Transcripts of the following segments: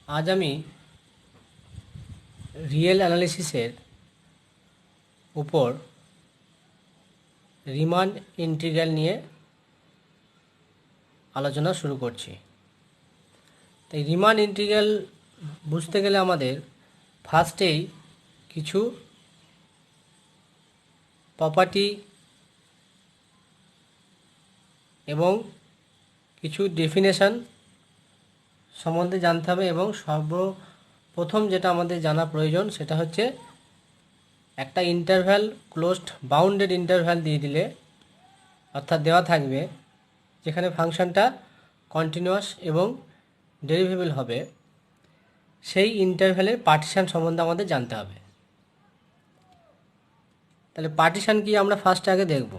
আজ আমি রিয়েল অ্যানালিসিসের উপর রিমান ইন্টিগ্রাল নিয়ে আলোচনা শুরু করছি। তাই রিমান ইন্টিগ্রাল বুঝতে গেলে আমাদের ফার্স্টেই কিছু প্রপার্টি এবং কিছু ডেফিনেশন সম্বন্ধে জানতে হবে, এবং সর্বপ্রথম যেটা আমাদের জানা প্রয়োজন সেটা হচ্ছে একটা ইন্টারভ্যাল ক্লোজড বাউন্ডেড ইন্টারভ্যাল দিয়ে দিলে, অর্থাৎ দেওয়া থাকবে যেখানে ফাংশনটা কন্টিনিউয়াস এবং ডেরিভেবল হবে, সেই ইন্টারভ্যালের পার্টিশান সম্বন্ধে আমাদের জানতে হবে। তাহলে পার্টিশান কি আমরা ফার্স্ট আগে দেখব।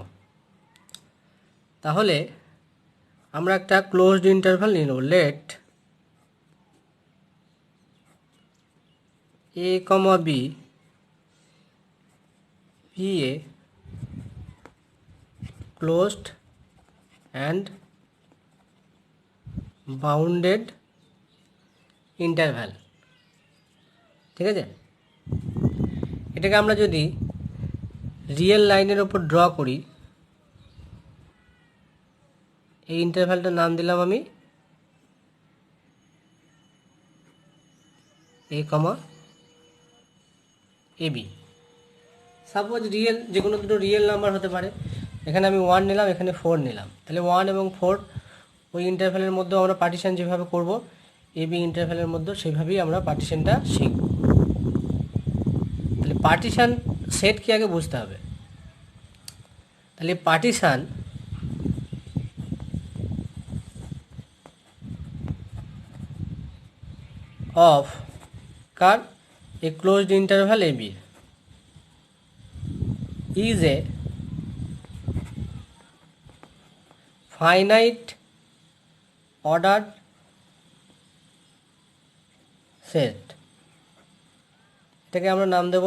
তাহলে আমরা একটা ক্লোজড ইন্টারভ্যাল নিয়ে নেব। Let a, b be a closed and bounded interval। ঠিক আছে, এটাকে আমরা যদি রিয়েল লাইনের ওপর ড্র করি, এই ইন্টারভ্যালটার নাম দিলাম আমি a, ab। সাপোজ রিয়েল যে কোনো দুটো রিয়েল নাম্বার হতে পারে, এখানে আমি 1 নিলাম, এখানে 4 নিলাম। তাহলে 1 এবং 4 ওই ইন্টারভ্যালের মধ্যেও আমরা পার্টিশন যেভাবে করব, এবি ইন্টারভ্যালের মধ্যেও সেইভাবেই আমরা পার্টিশনটা শিখব। তাহলে পার্টিশন সেট কি আগে বুঝতে হবে। তাহলে partition of car A closed interval AB is a finite ordered set। এটাকে আমরা নাম দেব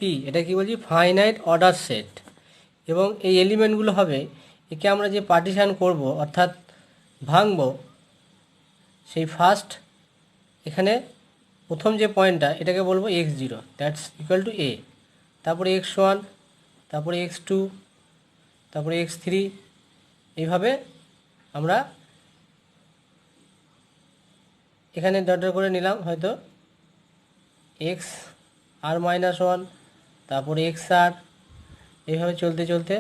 পি। এটা কি বলছি? Finite order set. এবং এই এলিমেন্টগুলো হবে, একে আমরা যে পার্টিশান করব অর্থাৎ ভাঙব, সেই ফার্স্ট এখানে প্রথম যে পয়েন্টটা এটাকে বলবো x0, দ্যাটস ইকুয়াল টু এ, তারপরে x1, তারপরে x2, তারপরে x3, এইভাবে আমরা এখানে ডট করে নিলাম, হয়তো এক্স আর -1, তারপরে XR, এইভাবে চলতে চলতে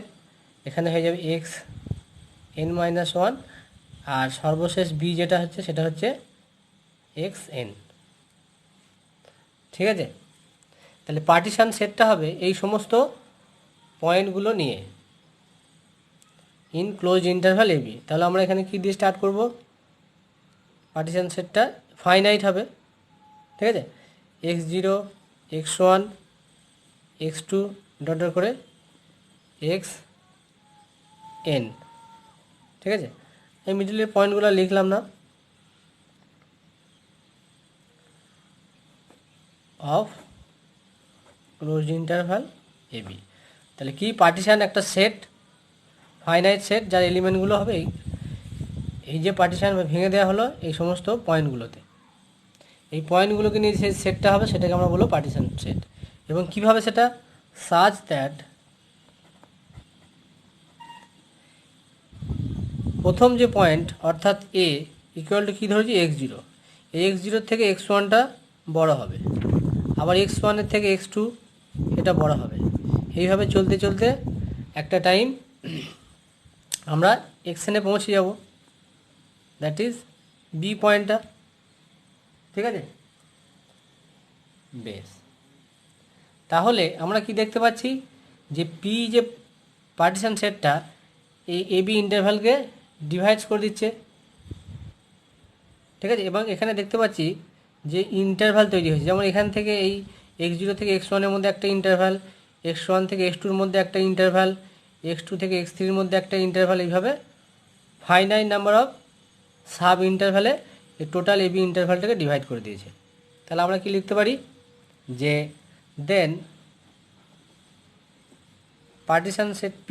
এখানে হয়ে যাবে xn-1, আর সর্বশেষ বি যেটা হচ্ছে সেটা হচ্ছে xn। ঠিক আছে, তাহলে পার্টিশান সেটটা হবে এই সমস্ত পয়েন্টগুলো নিয়ে ইন ক্লোজ ইন্টারভ্যাল এবি। তাহলে আমরা এখানে কি দিয়ে স্টার্ট করব? পার্টিশান সেটটা ফাইনাইট হবে। ঠিক আছে, x0, x1, x2 ডট করে xn। ঠিক আছে, এই মিডলের পয়েন্টগুলো লিখলাম না, অফ ক্লোজড ইন্টারভ্যাল এবি। তাহলে কি পার্টিশান? একটা সেট, ফাইনাইট সেট, যার এলিমেন্টগুলো হবে এই যে পার্টিশান ভেঙে দেওয়া হলো এই সমস্ত পয়েন্টগুলোতে, এই পয়েন্টগুলোকে নিয়ে যে সেটটা হবে সেটাকে আমরা বলবো পার্টিশান সেট। এবং কিভাবে সেটা? সাজ দ্যাট প্রথম যে পয়েন্ট অর্থাৎ এ ইকুয়াল টু কী ধরেছি? x0, এই x0 থেকে x1টা বড় হবে, আবার x1-এর থেকে x2 এটা বড় হবে। এইভাবে চলতে চলতে একটা টাইম আমরা xn-এ পৌঁছে যাব, দ্যাট ইজ বি পয়েন্টটা। ঠিক আছে, বেশ। তাহলে আমরা কি দেখতে পাচ্ছি? যে পি যে পার্টিশান সেটটা এই এবি ইন্টারভ্যালকে ডিভাইডস করে দিচ্ছে। ঠিক আছে, এবং এখানে দেখতে পাচ্ছি যে ইন্টারভ্যাল তৈরি হয়েছে, যেমন এখান থেকে এই x0 থেকে x1-এর মধ্যে একটা ইন্টারভ্যাল, x1 থেকে x2-র মধ্যে একটা ইন্টারভ্যাল, x2 থেকে x3-র মধ্যে একটা ইন্টারভ্যাল, এইভাবে ফাইনাইট নাম্বার অফ সাব ইন্টারভ্যালে এই টোটাল এবি ইন্টারভ্যালটাকে ডিভাইড করে দিয়েছে। তাহলে আমরা কি লিখতে পারি? যে দেন partition set P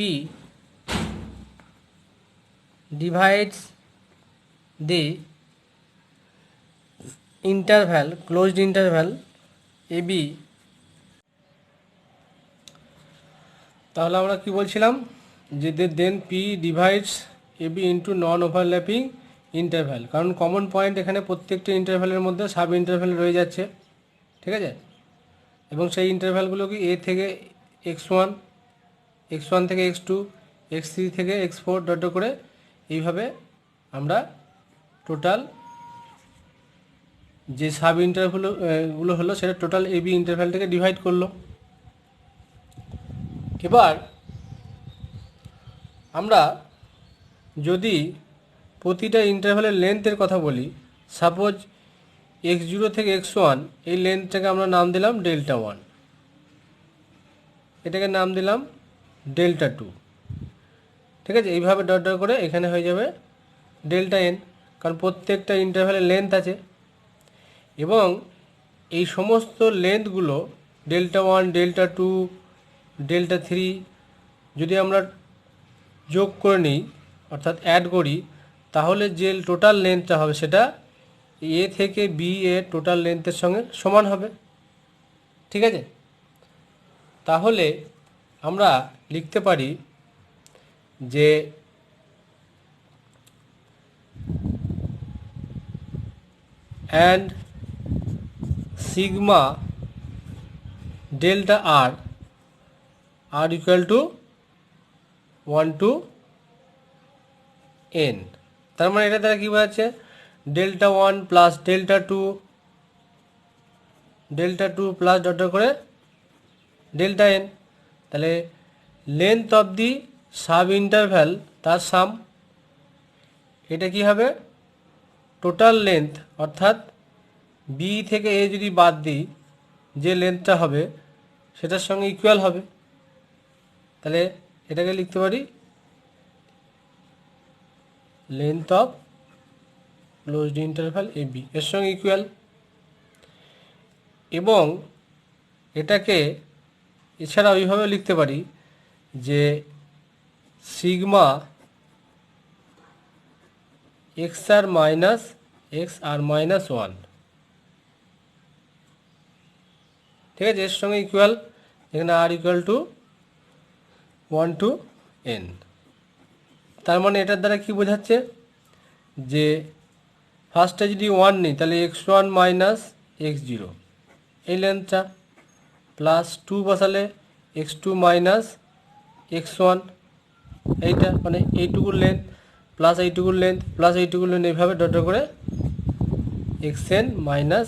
divides the interval closed interval AB, তাহলে আমরা কি বলছিলাম যে দেন পি ডিভাইডস এবি ইন্টু নন ওভারল্যাপিং ইন্টারভ্যাল, কারণ কমন পয়েন্ট এখানে প্রত্যেকটা ইন্টারভ্যালের মধ্যে সাব ইন্টারভ্যাল রয়ে যাচ্ছে, ঠিক আছে। এবং সেই ইন্টারভ্যালগুলো কি এ থেকে x1, x1 থেকে x2, x3 থেকে x4 ডট করে এইভাবে আমরা টোটাল যে সাব ইন্টারভ্যালগুলো হলো সেটা টোটাল এবি ইন্টারভ্যালটাকে ডিভাইড করলো। এবার আমরা যদি প্রতিটা ইন্টারভ্যালের লেন্থের কথা বলি, সাপোজ x0 থেকে x1 এই লেন্থটাকে আমরা নাম দিলাম Δ1, এটাকে নাম দিলাম Δ2, ঠিক আছে। এইভাবে ডট ডট করে এখানে হয়ে যাবে Δn, কারণ প্রত্যেকটা ইন্টারভ্যালের লেন্থ আছে। এবং এই সমস্ত লেন্থগুলো Δ1, Δ2, Δ3 যদি আমরা যোগ করে নিই অর্থাৎ অ্যাড করি, তাহলে যে টোটাল লেন্থটা হবে সেটা এ থেকে বি এর টোটাল লেন্থের সঙ্গে সমান হবে, ঠিক আছে। তাহলে আমরা লিখতে পারি যে and sigma delta r r equal to 1 to n। তার মানে এটা দ্বারা কী বোঝাচ্ছে Δ1 প্লাস Δ2 প্লাস ডট করে Δn, তাহলে length of the sub interval তার সাম, এটা কি হবে টোটাল লেন্থ, অর্থাৎ বি থেকে এ যদি বাদ দিই যে লেন্থটা হবে সেটার সঙ্গে ইকুয়াল হবে। তাহলে এটাকে লিখতে পারি length of closed interval a b এর সঙ্গে ইকুয়াল। এবং এটাকে এছাড়া ওইভাবে লিখতে পারি যে সিগমা এক্স আর মাইনাস 1, ঠিক আছে, এর সঙ্গে ইকুয়াল, এখানে আর ইকুয়াল টু 1 to n। তার মানে এটার দ্বারা কি বোঝাচ্ছে যে ফার্স্টে যদি 1 নিই তাহলে x1 মাইনাস x0 এই লেন্থটা, প্লাস 2 বসালে x2 মাইনাস x1 এইটা, মানে এইটুকুর লেন্থ প্লাস এইটুকুর লেন্থ প্লাস এইটুকুর লেন্থ, এইভাবে ডট করে xn মাইনাস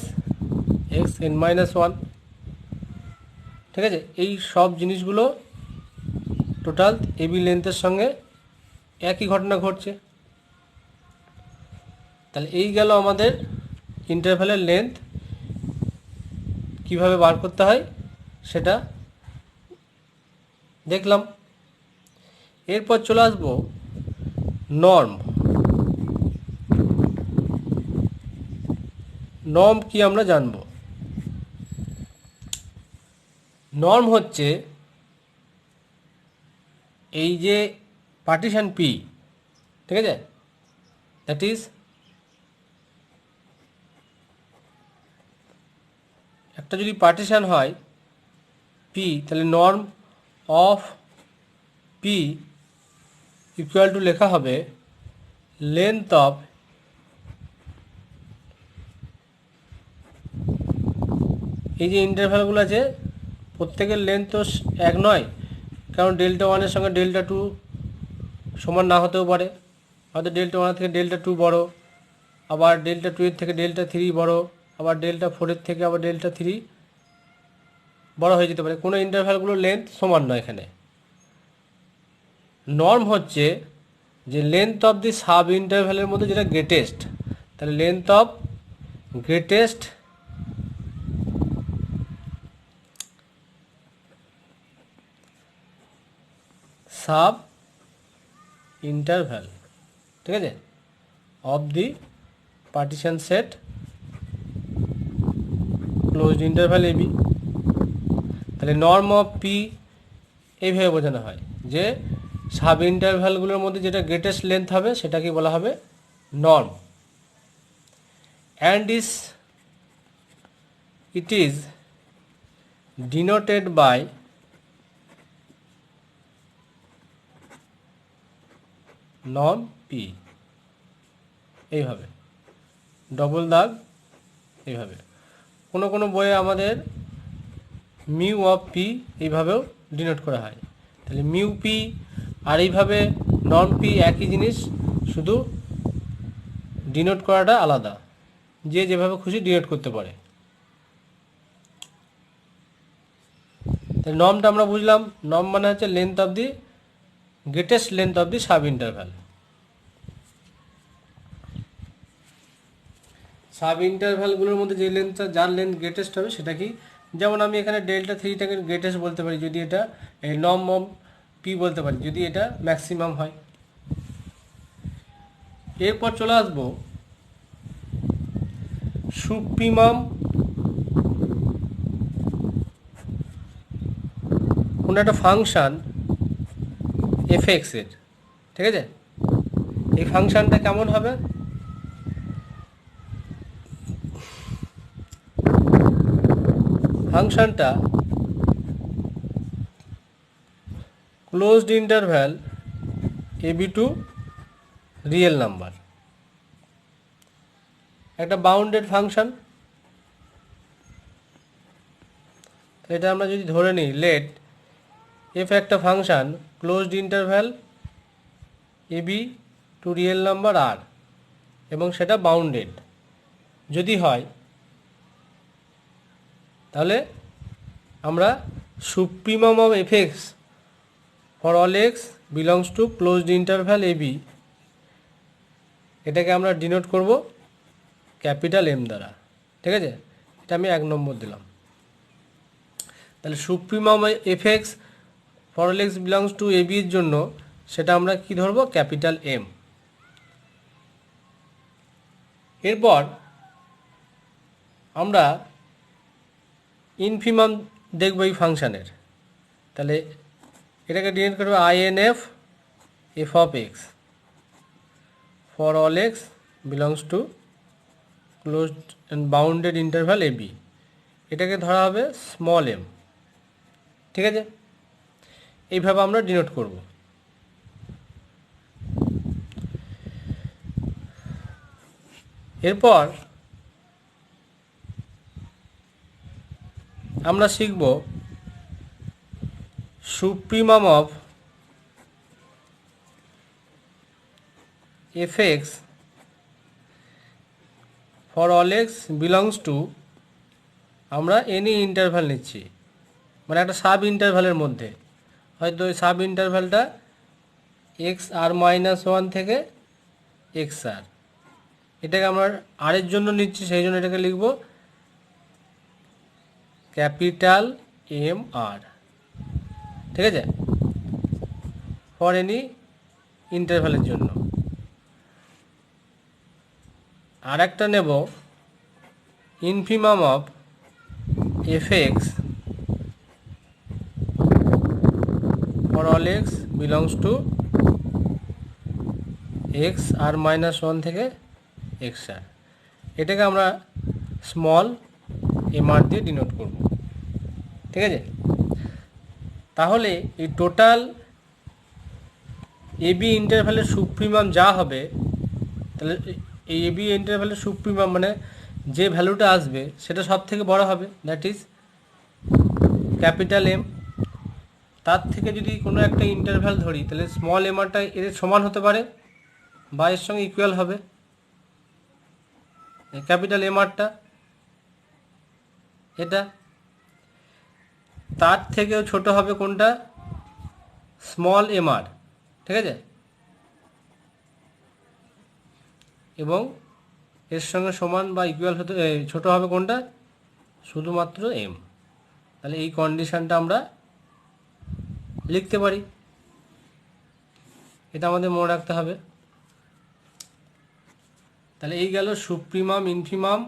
xn মাইনাস 1, ঠিক আছে। এই সব জিনিসগুলো টোটাল এবি লেন্থের সঙ্গে একই ঘটনা ঘটছে। তাহলে এই গেল আমাদের ইন্টারভ্যালের লেন্থ কিভাবে বার করতে হয় সেটা দেখলাম। এরপর চলে আসবো নর্ম। নর্ম কি আমরা জানব। নর্ম হচ্ছে এই যে পার্টিশন পি, ঠিক আছে, দ্যাট ইজ একটা যদি পার্টিশন হয় পি, তাহলে norm of P equal to লেখা হবে লেন্থ অফ এই যে ইন্টারভ্যালগুলো আছে প্রত্যেকের লেন্থ তো এক নয়, কারণ Δ1 সঙ্গে Δ2 সমান না হতেও পারে, হয়তো Δ1 থেকে Δ2 বড়, আবার Δ2 থেকে Δ3 বড়, আবার Δ4 থেকে আবার Δ3 বড় হয়ে যেতে পারে। কোনো ইন্টারভ্যালগুলোর লেন্থ সমান নয়। এখানে নর্ম হচ্ছে যে লেন্থ অফ দি সাব ইন্টারভ্যালের মধ্যে যেটা গ্রেটেস্ট, তাহলে length of greatest sub interval, ঠিক আছে, of the partition set closed interval AB. তাহলে নর্ম অফ পি এইভাবে বোঝানো হয় যে সাব ইন্টারভ্যালগুলোর মধ্যে যেটা গ্রেটেস্ট লেন্থ হবে সেটাকে বলা হবে norm. And is it is denoted by norm p, এইভাবে ডবল দাগ এইভাবে। কোনো কোনো বইয়ে আমাদের মিউ অফ পি এইভাবেও ডিনোট করা হয়। তাহলে মিউ পি আর এইভাবে নর্ম পি একই জিনিস, শুধু ডিনোট করাটা আলাদা, যে যেভাবে খুশি ডিনোট করতে পারে। তাহলে নর্মটা আমরা বুঝলাম, নর্ম মানে হচ্ছে length of the greatest length of the sub interval. Sub ইন্টারভ্যালগুলোর মধ্যে যে লেন্থটা, যার লেন্থ গ্রেটেস্ট হবে সেটা কি, যেমন আমি এখানে ডেল্টা থ্রিটাকে গ্রেটেস্ট বলতে পারি যদি এটা নর্ম অফ পি বলতে পারি যদি এটা ম্যাক্সিমাম হয়। এরপর চলে আসবো সুপ্রিমাম কোনো একটা ফাংশান এফ এক্সের, ঠিক আছে। এই ফাংশানটা কেমন হবে, ফাংশানটা closed interval AB to real number, একটা বাউন্ডেড ফাংশন। এটা আমরা যদি ধরে নিই লেট এফ একটা function closed interval AB to real number R, এবং সেটা বাউন্ডেড যদি হয়, তাহলে আমরা supremum of F x for all x belongs to closed interval AB, এটাকে আমরা ডিনোট করব ক্যাপিটাল এম দ্বারা, ঠিক আছে। এটা আমি 1 নম্বর দিলাম। তাহলে supremum f x for all x belongs to a b এর জন্য সেটা আমরা কি ধরবো, ক্যাপিটাল এম। এরপর আমরা ইনফিমাম দেখব এই ফাংশানের। তাহলে এটাকে ডিনোট করবো INF F of x for all x belongs to closed and bounded interval AB, এটাকে ধরা হবে স্মল এম, ঠিক আছে। এইভাবে আমরা ডিনোট করব। এরপর আমরা শিখব supremum of F x for all x belongs two, আমরা এনি ইন্টারভ্যাল নিচ্ছি, মানে একটা সাব ইন্টারভ্যালের মধ্যে, হয়তো ওই সাব ইন্টারভ্যালটা এক্স আর মাইনাস 1 থেকে এক্স আর, এটাকে আমরা আর এর জন্য নিচ্ছি, সেই জন্য এটাকে লিখব ক্যাপিটাল এম আর, ঠিক আছে, ফর এনি ইন্টারভ্যালের জন্য। আর একটা নেব infimum of F x for all x belongs to x r minus 1 থেকে এক্স আর, এটাকে আমরা স্মল এম আর দিয়ে ডিনোট করব, ঠিক আছে। তাহলে এই টোটাল এবি ইন্টারভ্যালের সুপ্রিমাম যা হবে, তাহলে এই এবি ইন্টারভ্যালের সুপ্রিমাম মানে যে ভ্যালুটা আসবে সেটা সব থেকে বড় হবে, দ্যাট ইজ ক্যাপিটাল এম। তার থেকে যদি কোনো একটা ইন্টারভ্যাল ধরি তাহলে স্মল এম আরটা এর সমান হতে পারে বা এর সঙ্গে ইকুয়াল হবে ক্যাপিটাল এম আরটা, এটা তার থেকেও ছোট হবে কোনটা, স্মল এম আর, ঠিক আছে, এবং এর সঙ্গে সমান বা ইকুয়াল হতে ছোট হবে কোনটা, শুধুমাত্র এম। তাহলে এই কন্ডিশনটা আমরা লিখতে পারি, এটা আমাদের মনে রাখতে হবে। তাহলে এই গেল সুপ্রিমাম, ইনফিমাম